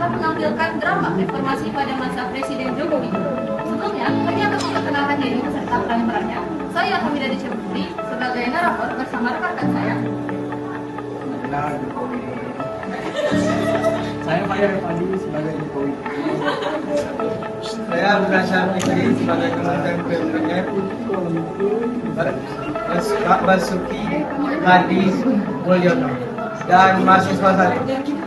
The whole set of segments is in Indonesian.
akan menampilkan drama reformasi pada masa Presiden Joko Widodo. Sebelumnya, kami akan memperkenalkan diri beserta peran-perannya. Saya Hamidah Diceburi sebagai narator bersama rekan saya. Saya Fajar Padi sebagai Jokowi. Saya Bukasar Fikri sebagai komandan PMPF. Basuki Hadi Mulyono dan mahasiswa 1.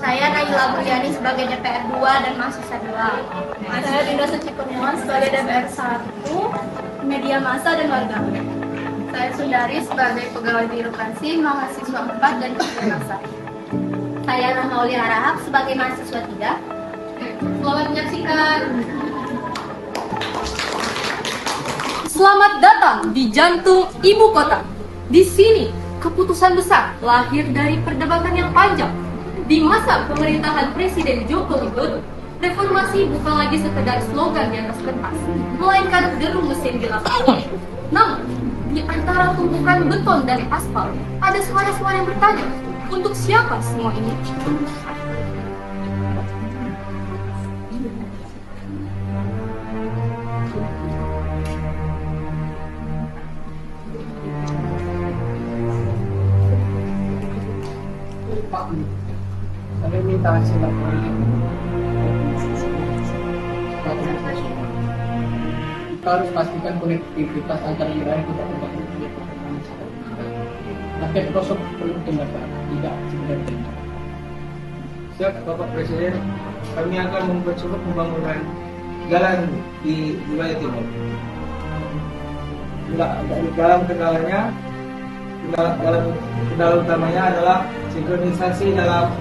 Saya Nayula Buryani sebagai DPR 2 dan mahasiswa 2. Saya Dinda Suci Kurniawan sebagai DPR 1, media massa dan warga. Saya Sundari sebagai pegawai birokrasi mahasiswa 4 dan media massa. Saya Rahmauli Harahap sebagai mahasiswa 3. Selamat menyaksikan. Selamat datang di jantung ibu kota. Di sini, keputusan besar lahir dari perdebatan yang panjang. Di masa pemerintahan Presiden Joko Widodo, reformasi bukan lagi sekedar slogan di atas kertas, melainkan deru mesin di lapangan. Namun, di antara tumpukan beton dan aspal, ada suara-suara yang bertanya, untuk siapa semua ini? Pak, saya minta hasil laporan kita harus pastikan konektivitas antar wilayah tidak terganggu. Rakyat pelosok perlu dengarkan, tidak sebenarnya. Siap Bapak Presiden, kami akan mempercepat pembangunan jalan di wilayah timur. Dalam kendalanya, kendala utamanya adalah sinkronisasi dalam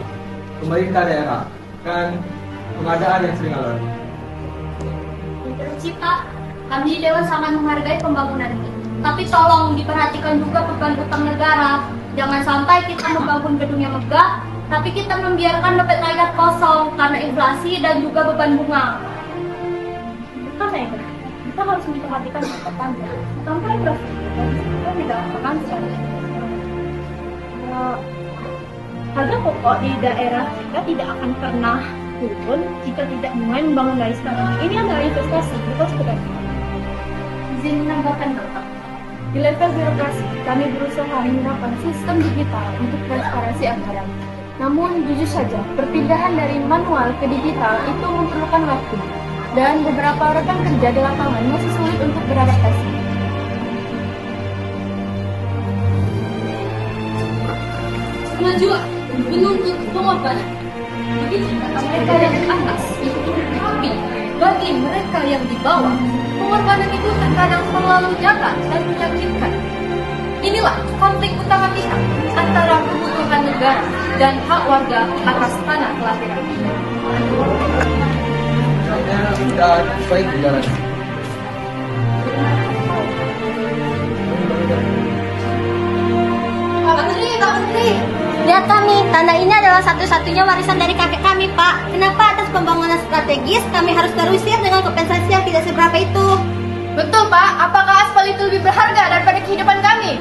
pemerintah daerah dan pengadaan yang sering alot. Interupsi Pak, kami di Dewan sangat menghargai pembangunan ini. Tapi tolong diperhatikan juga beban utang negara. Jangan sampai kita membangun gedung yang megah, tapi kita membiarkan dompet rakyat kosong karena inflasi dan juga beban bunga. Bukan ya, kita harus memperhatikan jangka panjang. Sampai inflasi kita tidak akan harga pokok di daerah kita tidak akan pernah turun jika tidak mulai membangun dari sekarang. Ini adalah investasi, bukan sekedar izin menambahkan Bapak. Di level birokrasi, kami berusaha menggunakan sistem digital untuk transparansi anggaran. Namun, jujur saja, perpindahan dari manual ke digital itu memerlukan waktu, dan beberapa rekan kerja di lapangan masih sulit untuk beradaptasi. Kemajuan menuntut pengorbanan. Begitu kata mereka yang di atas, tapi bagi mereka yang di bawah, pengorbanan itu terkadang terlalu nyata dan menyakitkan. Inilah konflik utama kita antara kebutuhan negara dan hak warga atas tanah kelahiran. Sudah baik jalan. Pak Menteri, lihat kami, tanah ini adalah satu-satunya warisan dari kakek kami, Pak. Kenapa atas pembangunan strategis kami harus terusir dengan kompensasi yang tidak seberapa itu? Betul Pak, apakah aspal itu lebih berharga daripada kehidupan kami?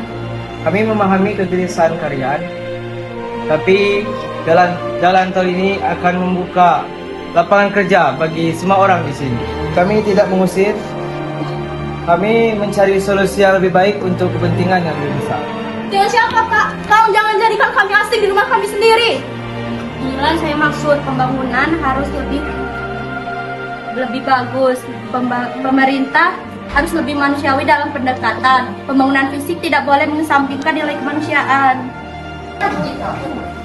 Kami memahami kegelisahan kalian, tapi jalan tol ini akan membuka lapangan kerja bagi semua orang di sini. Kami tidak mengusir, kami mencari solusi yang lebih baik untuk kepentingan yang lebih besar. Dengan siapa, Pak? Tolong jangan jadikan kami asing di rumah kami sendiri. Inilah saya maksud, pembangunan harus lebih bagus. Pemerintah harus lebih manusiawi dalam pendekatan. Pembangunan fisik tidak boleh mengesampingkan nilai kemanusiaan.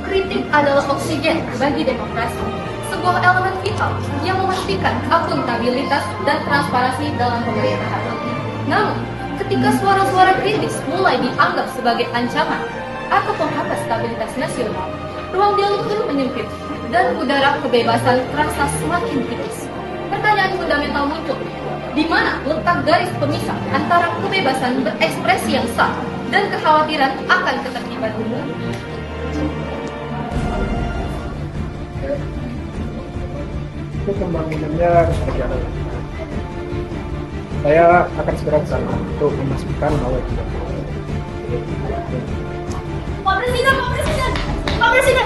Kritik adalah oksigen bagi demokrasi, sebuah elemen vital yang memastikan akuntabilitas dan transparansi dalam pemerintahan. Namun, ketika suara-suara kritis mulai dianggap sebagai ancaman atau penghambat stabilitas nasional, ruang dialog pun menyempit dan udara kebebasan terasa semakin tipis. Pertanyaan fundamental muncul, di mana letak garis pemisah antara kebebasan berekspresi yang sah dan kekhawatiran akan ketertiban umum? Itu pembangunannya harus berjalan. Saya akan segera ke sana untuk memastikan bahwa itu. Pak Presiden, Pak Presiden, Pak Presiden!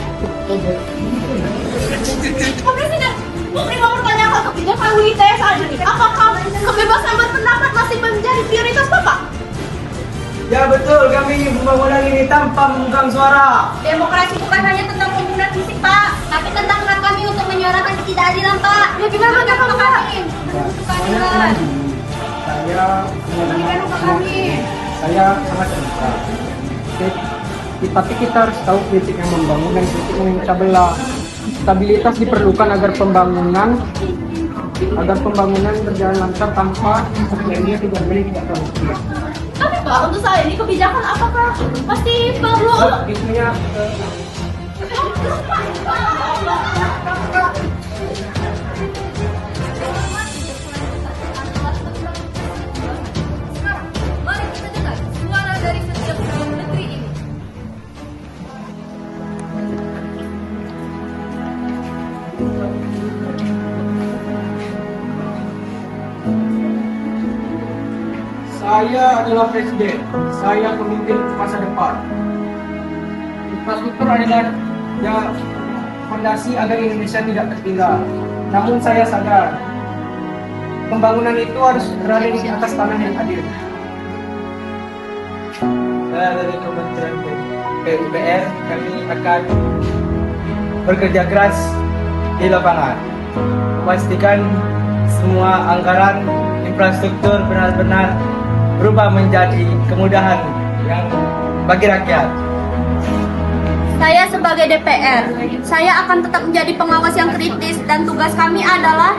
Pak Presiden, Putri mau bertanya ke ketiga kali saya saat ini. Apakah kebebasan berpendapat masih menjadi prioritas Bapak? Ya betul, kami ingin pembangunan ini tanpa membungkam suara. Demokrasi bukan hanya tentang pembangunan fisik, Pak, tapi tentang hak kami untuk menyuarakan ketidakadilan, Pak. Ya gimana Bapak kami? Keadilan. Saya sangat terbuka. Tapi kita harus tahu kritik yang membangun dan kritik yang memecah belah. Stabilitas diperlukan agar pembangunan berjalan lancar tanpa terjadinya tidak produktif. Tapi Pak, untuk saya ini kebijakan apakah masih perlu? Isunya Sekarang, mari kita dengar suara dari setiap daerah negeri ini. saya adalah presiden. Saya pemimpin masa depan. Infrastruktur adalah fondasi agar Indonesia tidak tertinggal. Namun saya sadar pembangunan itu harus berada di atas tanah yang adil. Saya dari Kementerian PUPR, kami akan bekerja keras di lapangan, memastikan semua anggaran infrastruktur benar-benar berubah menjadi kemudahan yang bagi rakyat. Saya sebagai DPR, saya akan tetap menjadi pengawas yang kritis dan tugas kami adalah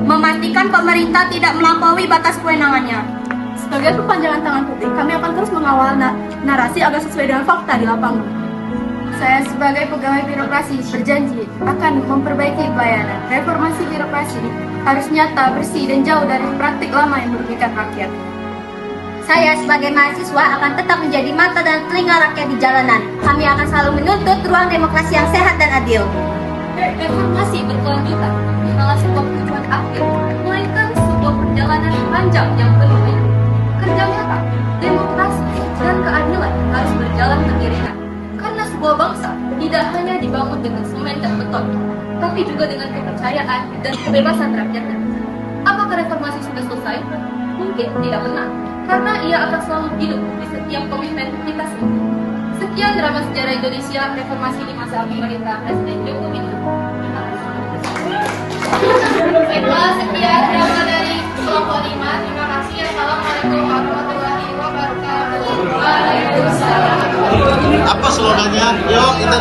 memastikan pemerintah tidak melampaui batas kewenangannya. Sebagai perpanjangan tangan publik, kami akan terus mengawal narasi agar sesuai dengan fakta di lapangan. Saya sebagai pegawai birokrasi berjanji akan memperbaiki pelayanan. Reformasi birokrasi harus nyata, bersih, dan jauh dari praktik lama yang merugikan rakyat. Saya sebagai mahasiswa akan tetap menjadi mata dan telinga rakyat di jalanan. Kami akan selalu menuntut ruang demokrasi yang sehat dan adil. Reformasi berkelanjutan bukanlah sebuah tujuan akhir, melainkan sebuah perjalanan panjang yang penuh dengan kerja nyata, demokrasi, dan keadilan harus berjalan beriringan. Karena sebuah bangsa tidak hanya dibangun dengan semen dan beton, tapi juga dengan kepercayaan dan kebebasan rakyatnya. Apakah reformasi sudah selesai? Mungkin tidak benar, karena ia akan selalu hidup di setiap komitmen kita sendiri. Sekian drama sejarah Indonesia, reformasi di masa pemerintah Presiden Joko Widodo. Baiklah, sekian drama dari kelompok 5. Terima kasih. Assalamualaikum warahmatullahi wabarakatuh. Waalaikumsalam. Apa slogannya? Yuk kita